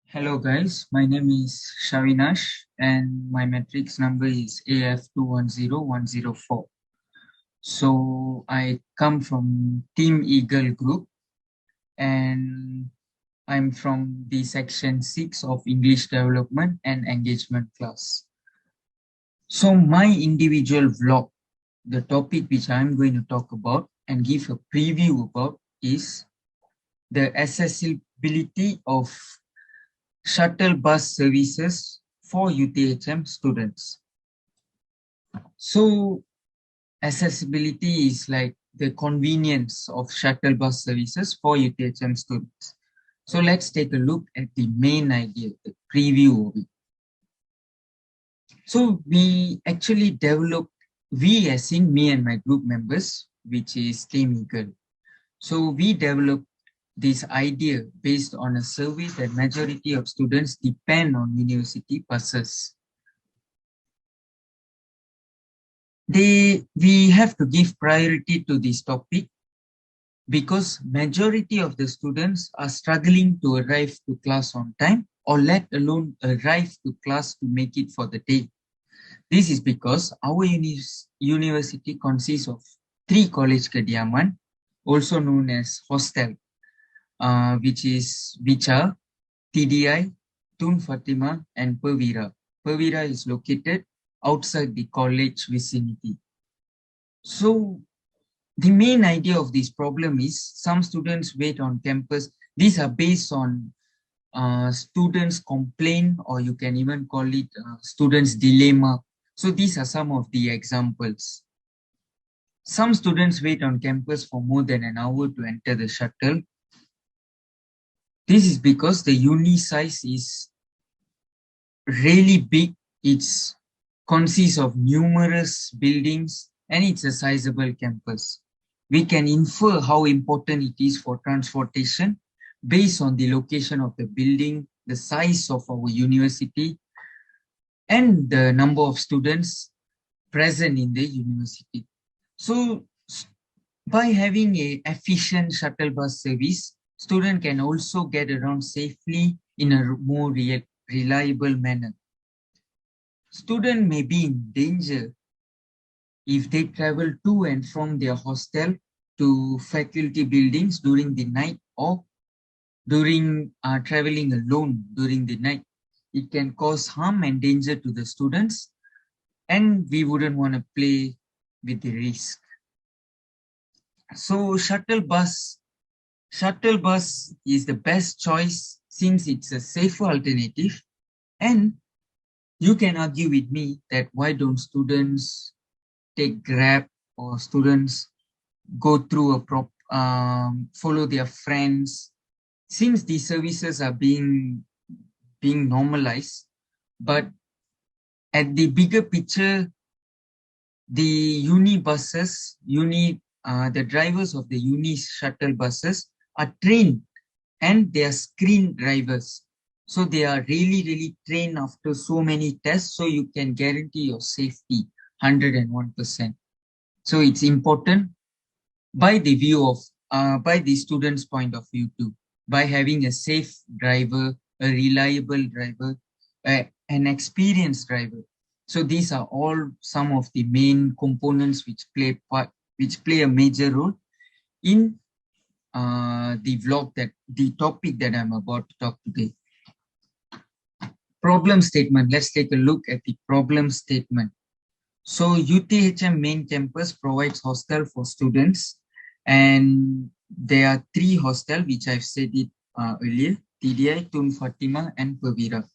Hello guys, my name is Shavinash and my matrix number is AF210104. So I come from Team Eagle Group and I'm from the section 6 of English Development and Engagement class. So my individual vlog, the topic which I'm going to talk about and give a preview about is the accessibility of shuttle bus services for UTHM students. So accessibility is like the convenience of shuttle bus services for UTHM students. So let's take a look at the main idea, the preview of it. So we actually developed, we as in me and my group members, which is Team Eagle. So we developed this idea based on a survey that majority of students depend on university buses. We have to give priority to this topic because majority of the students are struggling to arrive to class on time or let alone arrive to class to make it for the day. This is because our university consists of 3 college kediaman, also known as hostel, which are TDI, Tun Fatima, and Perwira. Perwira is located outside the college vicinity. So the main idea of this problem is some students wait on campus. These are based on students' complaint, or you can even call it students' dilemma. So these are some of the examples. Some students wait on campus for more than an hour to enter the shuttle. This is because the uni size is really big. It consists of numerous buildings and it's a sizable campus. We can infer how important it is for transportation based on the location of the building, the size of our university, and the number of students present in the university. So by having an efficient shuttle bus service, students can also get around safely in a more reliable manner. Students may be in danger if they travel to and from their hostel to faculty buildings during the night or during traveling alone during the night. It can cause harm and danger to the students, and we wouldn't want to play with the risk. So shuttle bus is the best choice since it's a safer alternative. And you can argue with me that why don't students take Grab, or students go through follow their friends, since these services are being normalized. But at the bigger picture, the the drivers of the uni shuttle buses are trained and they are screen drivers. So they are really trained after so many tests, so you can guarantee your safety 101%. So it's important by the view of, by the student's point of view too, by having a safe driver, a reliable driver, an experienced driver. So these are all some of the main components which play a major role in the topic that I'm about to talk today. Problem statement. Let's take a look at the problem statement. So UTHM main campus provides hostel for students, and there are 3 hostels which I've said it earlier: TDI, Tun Fatima, and Perwira.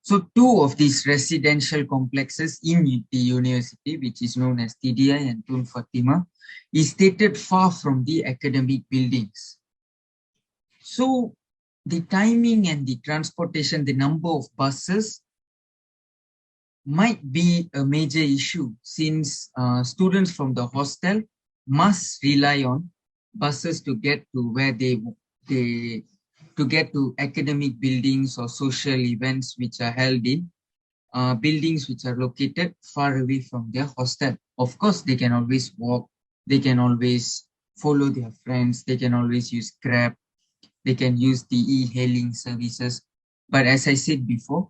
So 2 of these residential complexes in the university, which is known as TDI and Tun Fatima, is stated far from the academic buildings. So the timing and the transportation, the number of buses might be a major issue, since students from the hostel must rely on buses to get to where to get to academic buildings or social events which are held in buildings which are located far away from their hostel. Of course, they can always walk, they can always follow their friends, they can always use Grab, they can use the e-hailing services. But as I said before,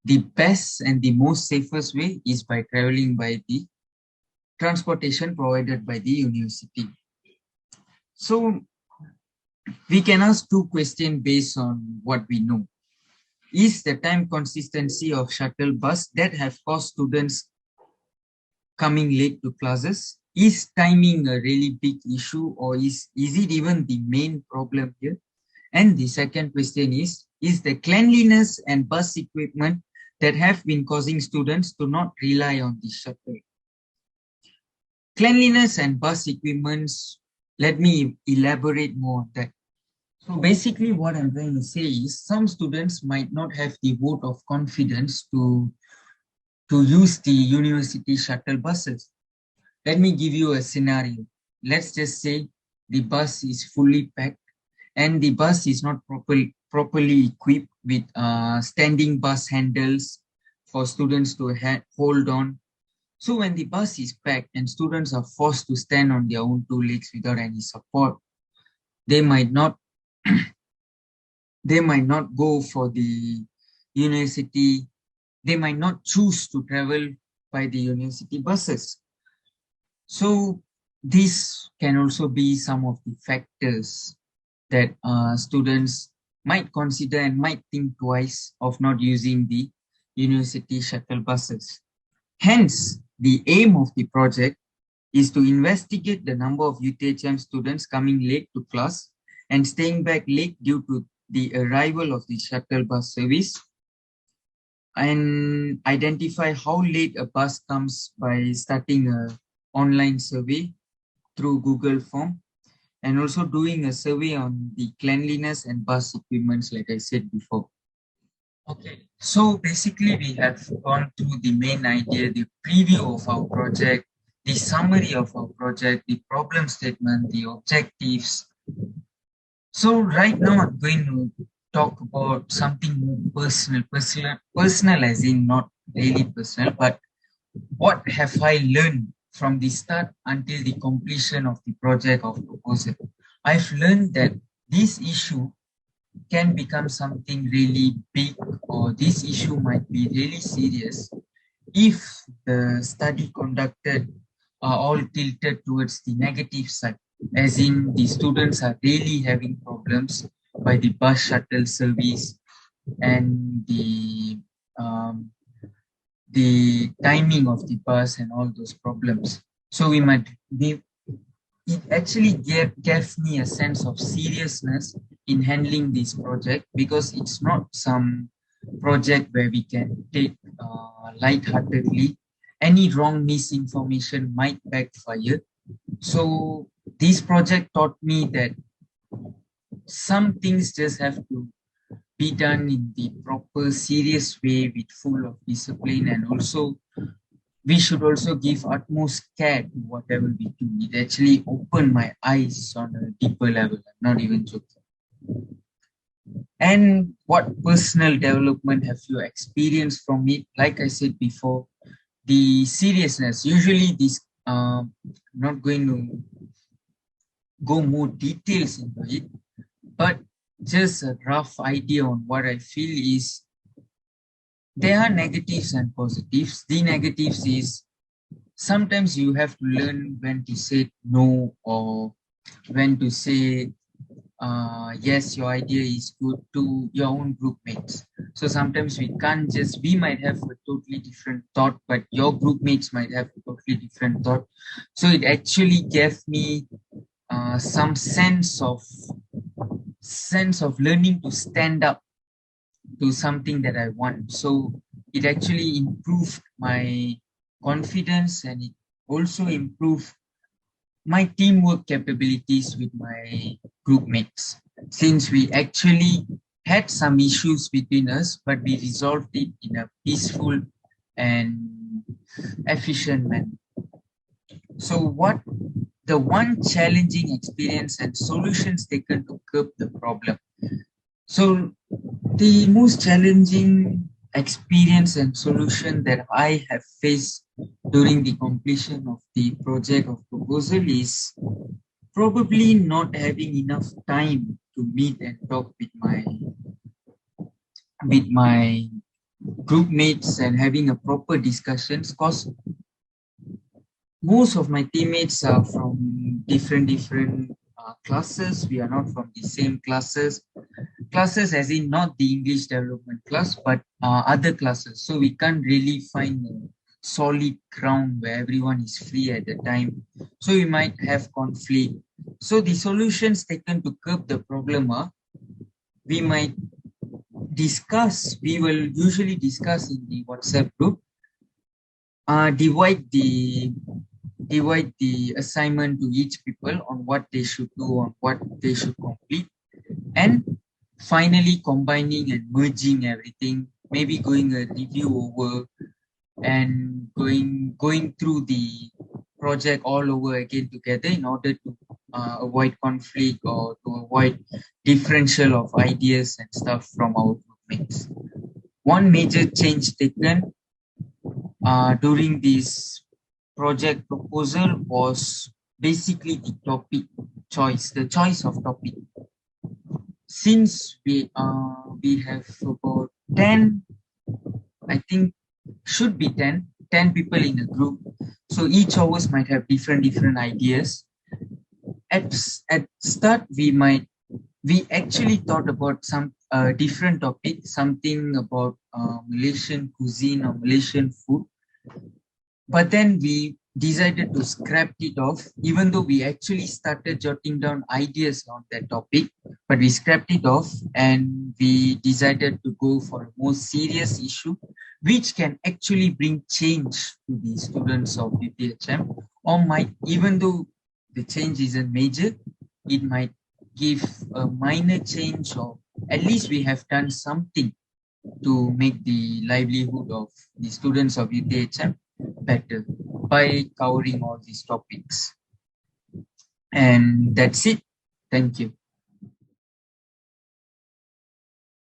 the best and the most safest way is by traveling by the transportation provided by the university. So we can ask two questions based on what we know. Is the time consistency of shuttle bus that have caused students coming late to classes? Is timing a really big issue, or is it even the main problem here? And the second question is the cleanliness and bus equipment that have been causing students to not rely on the shuttle? Cleanliness and bus equipments, let me elaborate more on that. So basically what I'm trying to say is some students might not have the vote of confidence to use the university shuttle buses. Let me give you a scenario. Let's just say the bus is fully packed and the bus is not properly equipped with standing bus handles for students to hold on. So when the bus is packed and students are forced to stand on their own two legs without any support, they might not go for the university. They might not choose to travel by the university buses. So this can also be some of the factors that students might consider and might think twice of not using the university shuttle buses. Hence, the aim of the project is to investigate the number of UTHM students coming late to class and staying back late due to the arrival of the shuttle bus service, and identify how late a bus comes by starting an online survey through Google form, and also doing a survey on the cleanliness and bus equipments, like I said before. Okay, so basically we have gone through the main idea, the preview of our project, the summary of our project, the problem statement, the objectives. So right now I'm going to talk about something more personal as in not really personal, but what have I learned from the start until the completion of the project of proposal. I've learned that this issue can become something really big, or this issue might be really serious if the study conducted are all tilted towards the negative side, as in the students are really having problems by the bus shuttle service and the timing of the bus and all those problems. So it actually gave me a sense of seriousness in handling this project, because it's not some project where we can take lightheartedly. Any wrong misinformation might backfire. So this project taught me that some things just have to be done in the proper, serious way with full of discipline, and also we should also give utmost care to whatever we do. It actually opened my eyes on a deeper level. I'm not even joking. And what personal development have you experienced from it? Like I said before, the seriousness. Usually this, not going to go more details into it, but just a rough idea on what I feel is there are negatives and positives. The negatives is sometimes you have to learn when to say no, or when to say yes, your idea is good to your own group mates. So sometimes we might have a totally different thought, but your group mates might have a totally different thought. So it actually gave me some sense of learning to stand up to something that I want. So it actually improved my confidence, and it also improved my teamwork capabilities with my group mates, since we actually had some issues between us, but we resolved it in a peaceful and efficient manner. So what the one challenging experience and solutions taken to curb the problem? So the most challenging experience and solution that I have faced during the completion of the project of proposal is probably not having enough time to meet and talk with my with my group mates and having a proper discussions, because most of my teammates are from different classes. We are not from the same classes as in not the English development class, but other classes. So we can't really find a solid ground where everyone is free at the time. So we might have conflict. So the solutions taken to curb the problem are, we might we will usually discuss in the WhatsApp group, divide the assignment to each people on what they should do, on what they should complete, and finally combining and merging everything, maybe going a review over and going through the project all over again together in order to avoid conflict or to avoid differential of ideas and stuff from our groupmates. One major change taken during this project proposal was basically the topic choice, the choice of topic. Since we have about 10, I think should be 10 people in a group. So each of us might have different ideas. At start, we actually thought about some different topic, something about Malaysian cuisine or Malaysian food. But then we decided to scrap it off, even though we actually started jotting down ideas on that topic, but we scrapped it off and we decided to go for a more serious issue, which can actually bring change to the students of UTHM, or might, even though the change isn't major, it might give a minor change, or at least we have done something to make the livelihood of the students of UTHM better by covering all these topics. And that's it. Thank you.